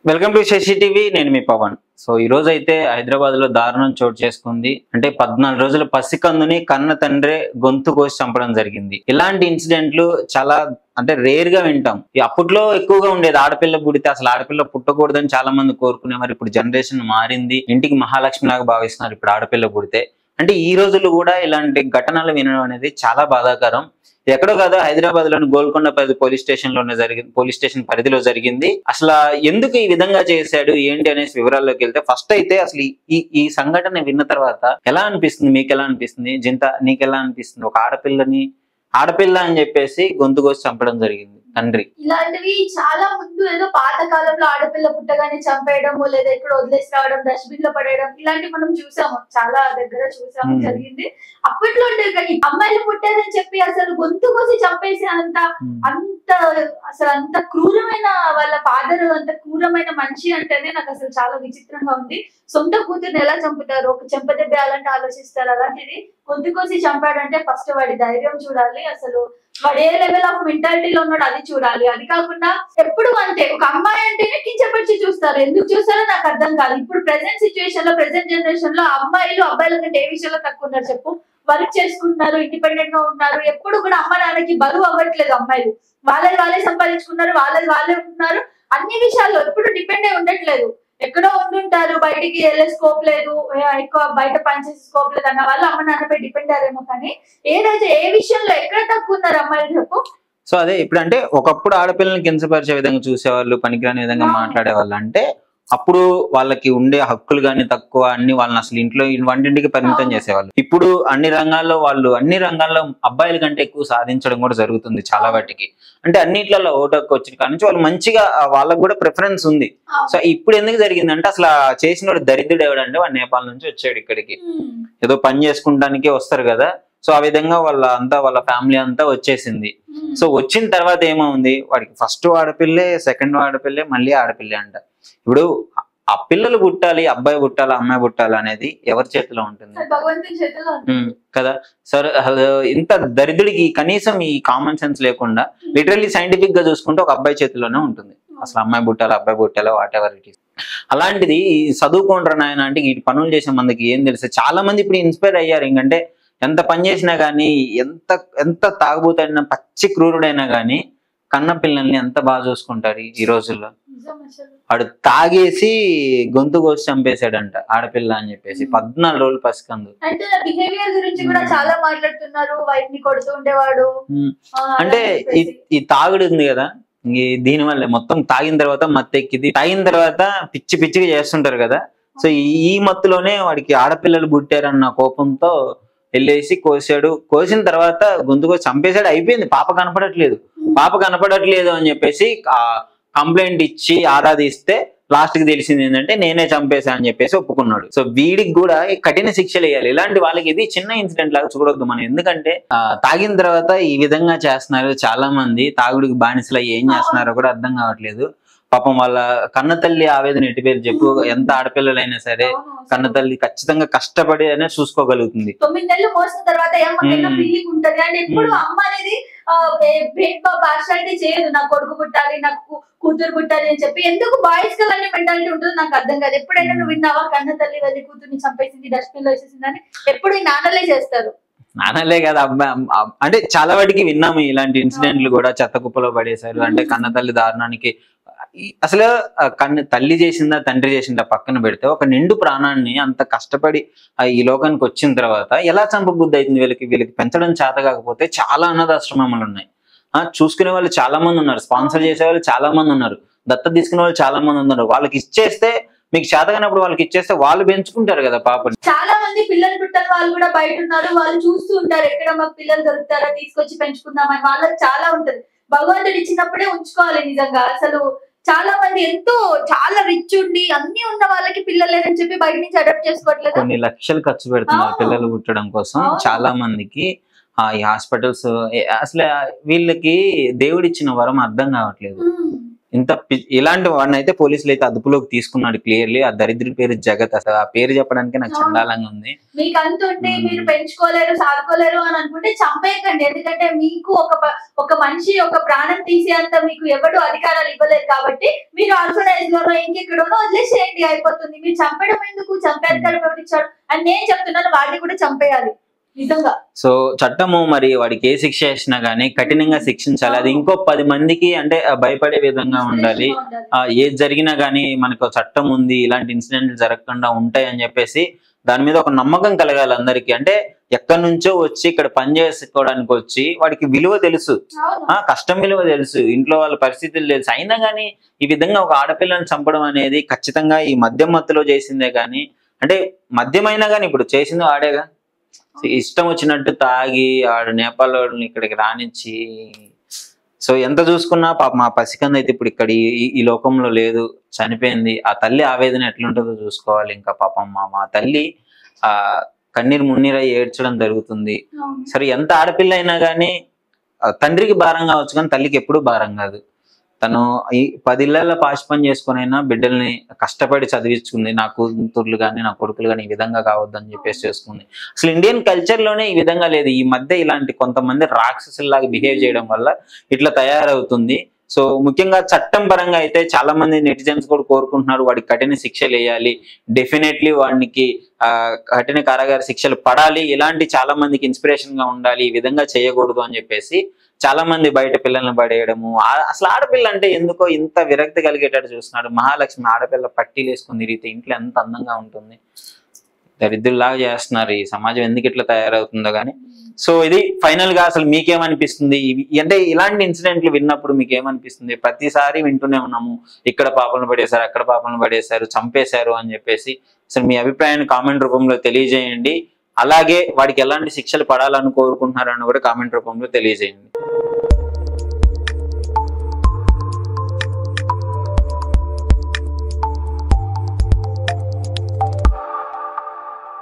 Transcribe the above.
Welcome to Shashi TV. నేను మీ Pawan. So ఈ రోజు అయితే హైదరాబాద్ లో దారుణం చోటు చేసుకుంది. అంటే 14 రోజుల పసికందుని కన్న తండ్రే గొంతు కోసి చంపడం జరిగింది. ఇలాంటి ఇన్సిడెంట్లు చాలా అంటే రేర్ గా వింటాం. అప్పట్లో ఎక్కువగా ఉండేది ఆడపిల్ల పుడితే అసలు ఆడపిల్ల పుట్టకూడదని చాలా మంది కోరుకునేవారు. ఇప్పుడు జనరేషన్ మారింది. ఇంటికి మహాలక్ష్మి లాగా భావిస్తున్నారు ఇప్పుడు ఆడపిల్ల పుడితే. అంటే ఈ రోజుల్లో కూడా ఇలాంటి ఘటనలు వినడం అనేది చాలా బాధాకరం. ఎక్కడో కాదు, హైదరాబాద్ లోని గోల్కొండ పోలీస్ స్టేషన్ లోనే జరిగింది. పోలీస్ స్టేషన్ పరిధిలో జరిగింది. అసలు ఎందుకు ఈ విధంగా చేశాడు ఏంటి అనేసి వివరాల్లోకి వెళ్తే, ఫస్ట్ అయితే అసలు ఈ సంఘటన విన్న తర్వాత ఎలా అనిపిస్తుంది, మీకు ఎలా అనిపిస్తుంది? జింత, నీకు ఎలా అనిపిస్తుంది? ఒక ఆడపిల్ల అని చెప్పేసి గొంతు కోసి చంపడం జరిగింది తండ్రి. ఇలాంటివి చాలా ముందు ఏదో పాత కాలంలో ఆడపిల్ల పుట్టగానే చంపేయడము, లేదా ఇక్కడ వదిలేసి రావడం, డస్ట్బిన్ లో పడేయడం, ఇలాంటివి మనం చూసాము, చాలా దగ్గర చూసాము, జరిగింది. అప్పట్లో ఈ అమ్మాయిలు పుట్టారని చెప్పి అసలు గొంతు కోసి చంపేసి అంత క్రూరమైన వాళ్ళ ఫాదర్, అంత క్రూరమైన మనిషి అంటేనే నాకు అసలు చాలా విచిత్రంగా ఉంది. సొంత కూతుర్ని ఎలా చంపుతారు? ఒక చెంపదెబ్బ అలాంటి ఆలోచిస్తారు. అలాంటిది గొంతు కోసి చంపాడంటే ఫస్ట్ వాడి ధైర్యం చూడాలి. అసలు వాడు ఏ లెవెల్ ఆఫ్ మెంటాలిటీలో ఉన్నాడు అది చూడాలి. అది కాకుండా ఎప్పుడు అంతే, ఒక అమ్మాయి అంటేనే కించపరిచి చూస్తారు. ఎందుకు చూస్తారో నాకు అర్థం కాదు. ఇప్పుడు ప్రెసెంట్ సిచ్యువేషన్ లో, ప్రెసెంట్ జనరేషన్ లో అమ్మాయిలు అబ్బాయిల కంటే ఏ విషయంలో తక్కువ ఉన్నారు చెప్పు? వర్క్ చేసుకుంటున్నారు, ఇండిపెండెంట్ గా ఉన్నారు. ఎప్పుడు కూడా అమ్మ నాన్నకి బరువు అవ్వట్లేదు. అమ్మాయిలు వాళ్ళే సంపాదించుకున్నారు, వాళ్ళే ఉంటున్నారు. అన్ని విషయాల్లో ఎప్పుడు డిపెండ్ అయి ఉండట్లేదు. ఎక్కడో ఉంటుంటారు, బయటికి వెళ్ళే స్కోప్ లేదు, ఎక్కువ బయట పనిచేసే స్కోప్ లేదు అన్న వాళ్ళు అమ్మ నాన్నపై డిపెండ్ అయ్యారేమో. కానీ ఏ విషయంలో ఎక్కడ తక్కువ ఉన్నారు అమ్మాయిలు చెప్పు? సో అదే ఇప్పుడు అంటే ఒకప్పుడు ఆడపిల్లల్ని కించపరిచే విధంగా చూసేవాళ్ళు, పనికిరాని విధంగా మాట్లాడేవాళ్ళు. అంటే అప్పుడు వాళ్ళకి ఉండే హక్కులు కానీ తక్కువ, అన్ని వాళ్ళని అసలు ఇంట్లో వంటింటికి పరిమితం చేసేవాళ్ళు. ఇప్పుడు అన్ని రంగాల్లో అబ్బాయిల కంటే ఎక్కువ సాధించడం కూడా జరుగుతుంది చాలా వాటికి. అంటే అన్నిట్లలో ఓటకు వచ్చిన కానీ నుంచి వాళ్ళు మంచిగా, వాళ్ళకు కూడా ప్రిఫరెన్స్ ఉంది. సో ఇప్పుడు ఎందుకు జరిగిందంటే అసలు చేసిన దరిద్రుడు ఎవడంటే వాడు నేపాల్ నుంచి వచ్చాడు ఇక్కడికి. ఏదో పని చేసుకుంటానికే వస్తారు కదా. సో ఆ విధంగా వాళ్ళ ఫ్యామిలీ అంతా వచ్చేసింది. సో వచ్చిన తర్వాత ఏమవుంది, వాడికి ఫస్ట్ ఆడపిల్లే, సెకండ్ ఆడపిల్లే, మళ్ళీ ఆడపిల్లే అంట. ఇప్పుడు ఆ పిల్లలు పుట్టాలి, అబ్బాయి పుట్టాలి, అమ్మాయి పుట్టాలి అనేది ఎవరి చేతిలో ఉంటుంది కదా. సరే, ఇంత దరిద్రుడికి కనీసం ఈ కామన్ సెన్స్ లేకుండా లిటరల్లీ సైంటిఫిక్ గా చూసుకుంటే ఒక అబ్బాయి చేతిలోనే ఉంటుంది. అసలు అమ్మాయి పుట్టాలి, అబ్బాయి పుట్టాలి, వాట్ ఎవర్ ఇట్ ఈస్. అలాంటిది చదువుకోండ్రా నాయన అంటే ఈ పనులు చేసే మందికి ఏం తెలుసు. చాలా మంది ఇప్పుడు ఇన్స్పైర్ అయ్యారు. ఇంకంటే ఎంత పని చేసినా గానీ, ఎంత తాగుబోతైనా, పచ్చి క్రూరుడైనా గానీ కన్న పిల్లల్ని ఎంత బాగా చూసుకుంటారు ఈ రోజుల్లో. వాడు తాగేసి గొంతు కోసి చంపేశాడంట ఆడపిల్ల అని చెప్పేసి. 14 రోజులు పసికందు. అంటే బిహేవియర్ గురించి కూడా చాలా మాట్లాడుతున్నారు. వైఫ్ ని కొడుతూ ఉండేవాడు అంటే ఈ తాగుడు ఉంది కదా, దీని వల్లే మొత్తం. తాగిన తర్వాత మత్తెక్కిది, తాగిన తర్వాత పిచ్చిగా చేస్తుంటారు కదా. సో ఈ మత్తులోనే వాడికి ఆడపిల్లలు పుట్టారన్న కోపంతో వెళ్ళేసి కోసాడు. కోసిన తర్వాత గొంతుకు చంపేశాడు. అయిపోయింది. పాప కనపడట్లేదు అని చెప్పేసి కంప్లైంట్ ఇచ్చి ఆరాధిస్తే లాస్ట్ కి తెలిసింది ఏంటంటే నేనే చంపేశా అని చెప్పేసి ఒప్పుకున్నాడు. సో వీడికి కూడా కఠిన శిక్షలు వేయాలి. ఇలాంటి వాళ్ళకి ఇది చిన్న ఇన్సిడెంట్ లాగా చూడొద్దు మనం. ఎందుకంటే తాగిన తర్వాత ఈ విధంగా చేస్తున్నారు చాలా మంది. తాగుడికి బానిసలు ఏం చేస్తున్నారో కూడా అర్థం కావట్లేదు. పాపం వాళ్ళ కన్న తల్లి ఆవేదన ఎట్టి పేరు చెప్పు. ఎంత ఆడపిల్లలైనా సరే కన్న తల్లి ఖచ్చితంగా కష్టపడి అనే చూసుకోగలుగుతుంది. 9 నెలలు మోసిన తర్వాత ఫీలింగ్ ఉంటది. అండ్ ఎప్పుడు అమ్మ అనేది పార్షాలిటీ చేయదు. నా కొడుకు పుట్టాలి, నాకు కూతురు పుట్టాలి అని చెప్పి. ఎందుకు బాయ్స్ కి అలాంటి మెంటాలిటీ ఉంటుందో నాకు అర్థం కాదు. ఎప్పుడైనా నువ్వు విన్నావా కన్న తల్లి వెళ్ళి కూతుర్ని చంపేసింది, డస్ట్బిన్ లో వేసేసిందని? ఎప్పుడు ఈ నాన్నలే చేస్తారు. నాన్నలే కదా, అబ్బాయి అంటే చాలా వాటికి విన్నాము ఇలాంటి ఇన్సిడెంట్లు కూడా. చెత్త కుప్పలో పడేశారు అంటే కన్న తల్లి దారుణానికి. అసలు తల్లి చేసిందా తండ్రి చేసిందా పక్కన పెడితే, ఒక నిండు ప్రాణాన్ని అంత కష్టపడి ఈ లోకానికి వచ్చిన తర్వాత ఎలా చంపబుద్ధి అవుతుంది వీళ్ళకి పెంచడం చేత కాకపోతే. చాలా అనాథాశ్రమాలు ఉన్నాయి. చూసుకునే వాళ్ళు చాలా మంది ఉన్నారు, స్పాన్సర్ చేసే వాళ్ళు చాలా మంది ఉన్నారు, దత్తత తీసుకునే వాళ్ళు చాలా మంది ఉన్నారు. వాళ్ళకి ఇచ్చేస్తే, మీకు చేతగానప్పుడు వాళ్ళకి ఇచ్చేస్తే వాళ్ళు పెంచుకుంటారు కదా పాపని. చాలా మంది పిల్లలు పుట్టిన వాళ్ళు కూడా బయట ఉన్నారు. వాళ్ళు చూస్తూ ఉంటారు ఎక్కడ మాకు పిల్లలు దొరుకుతారా, తీసుకొచ్చి పెంచుకుందామని. వాళ్ళకి చాలా ఉంటది. భగవంతుడు ఇచ్చినప్పుడే ఉంచుకోవాలి నిజంగా. అసలు చాలా మంది చాలా రిచ్ ఉండి అన్ని ఉన్న వాళ్ళకి పిల్లలు లేదని చెప్పి బయట నుంచి అడాప్ట్ చేసుకోవట్లేదు. కొన్ని లక్షలు ఖర్చు పెడుతున్నారు పిల్లలు పుట్టడం కోసం. చాలా మందికి ఈ హాస్పిటల్స్, అసలు వీళ్ళకి దేవుడిచ్చిన వరం అర్థం కావట్లేదు. ఇలాంటి వాడిని అయితే పోలీసులు అయితే అదుపులోకి తీసుకున్నాడు క్లియర్లీ. ఆ దరిద్రుడి పేరు జగత్. అసలు ఆ పేరు చెప్పడానికి నాకు చండాలంగా ఉంది. మీకు అంతుంటే మీరు పెంచుకోలేరు సాదుకోలేరు అని అనుకుంటే చంపేయకండి. ఎందుకంటే మీకు ఒక మనిషి ఒక ప్రాణం తీసేంత మీకు ఎవరు అధికారాలు ఇవ్వలేదు కాబట్టి మీరు ఆర్ఫనైజ్ లోనో ఇంకెక్కడోనో వదిలేసేయండి, అయిపోతుంది. మీరు చంపడం ఎందుకు? చంపే అధికారం ఎవరు ఇచ్చారు అని నేను చెప్తున్నాను. వాడిని కూడా చంపేయాలి నిజంగా. సో చట్టము మరి వాడికి ఏ శిక్ష వేసినా గానీ కఠినంగా శిక్షించాలి. అది ఇంకో 10 మందికి అంటే భయపడే విధంగా ఉండాలి. ఏది జరిగినా గానీ మనకు చట్టం ఉంది, ఇలాంటి ఇన్సిడెంట్లు జరగకుండా ఉంటాయి అని చెప్పేసి దాని మీద ఒక నమ్మకం కలగాలి అందరికీ. అంటే ఎక్కడి నుంచో వచ్చి ఇక్కడ పని చేసుకోవడానికి వచ్చి వాడికి విలువ తెలుసు, కష్టం విలువ తెలుసు, ఇంట్లో వాళ్ళ పరిస్థితులు తెలుసు. అయినా గానీ ఈ విధంగా ఒక ఆడపిల్లని చంపడం అనేది ఖచ్చితంగా ఈ మద్యం మత్తులో చేసిందే గానీ, అంటే మద్యమైనా గానీ ఇప్పుడు చేసింది వాడేగా. ఇష్టం వచ్చినట్టు తాగి ఆడు నేపాల్ వాళ్ళని ఇక్కడికి రానిచ్చి, సో ఎంత చూసుకున్నా పాప మా పసికంద అయితే ఇప్పుడు ఇక్కడ ఈ లోకంలో లేదు, చనిపోయింది. ఆ తల్లి ఆవేదన ఎట్లుంటుందో చూసుకోవాలి. ఇంకా పాపం మా తల్లి కన్నీరు మున్నీరై ఏడ్చడం జరుగుతుంది. సరే ఎంత ఆడపిల్ల అయినా కానీ తండ్రికి భారం కావచ్చు కానీ తల్లికి ఎప్పుడూ భారం కాదు. తను ఈ 10 ఇళ్లలో పాచి పని చేసుకునైనా బిడ్డల్ని కష్టపడి చదివించుకుంది. నా కూతుర్లు కానీ నా కొడుకులు కానీ ఈ విధంగా కావద్దని చెప్పేసి చేసుకుంది. అసలు ఇండియన్ కల్చర్ లోనే ఈ విధంగా లేదు. ఈ మధ్య ఇలాంటి కొంతమంది రాక్షసుల్లాగా బిహేవ్ చేయడం వల్ల ఇట్లా తయారవుతుంది. సో ముఖ్యంగా చట్టం పరంగా అయితే చాలా మంది నెటిజన్స్ కూడా కోరుకుంటున్నారు వాడికి కఠిన శిక్షలు వేయాలి, డెఫినెట్లీ వాడికి కఠిన కారాగార శిక్షలు పడాలి, ఇలాంటి చాలా మందికి ఇన్స్పిరేషన్ గా ఉండాలి, ఈ విధంగా చేయకూడదు అని చెప్పేసి చాలా మంది బయట పిల్లల్ని పడేయడము. అసలు ఆడపిల్ల అంటే ఎందుకో ఇంత విరక్తి కలిగేటట్టు చూస్తున్నాడు. మహాలక్ష్మి ఆడపిల్ల పట్టీలు వేసుకుని తిరిగితే ఇంట్లో ఎంత అందంగా ఉంటుంది. దరిద్రులాగా చేస్తున్నారు. ఈ సమాజం ఎందుకు ఇట్లా తయారవుతుందో కానీ. సో ఇది ఫైనల్ గా అసలు మీకేమనిపిస్తుంది? అంటే ఇలాంటి ఇన్సిడెంట్లు విన్నప్పుడు మీకు ఏమనిపిస్తుంది? ప్రతిసారి వింటూనే ఉన్నాము, ఇక్కడ పాపలను పడేశారు, అక్కడ పాపలను పడేశారు, చంపేశారు అని చెప్పేసి. అసలు మీ అభిప్రాయాన్ని కామెంట్ రూపంలో తెలియజేయండి. అలాగే వాడికి ఎలాంటి శిక్షలు పడాలని కోరుకుంటున్నారని కూడా కామెంట్ రూపంలో తెలియజేయండి.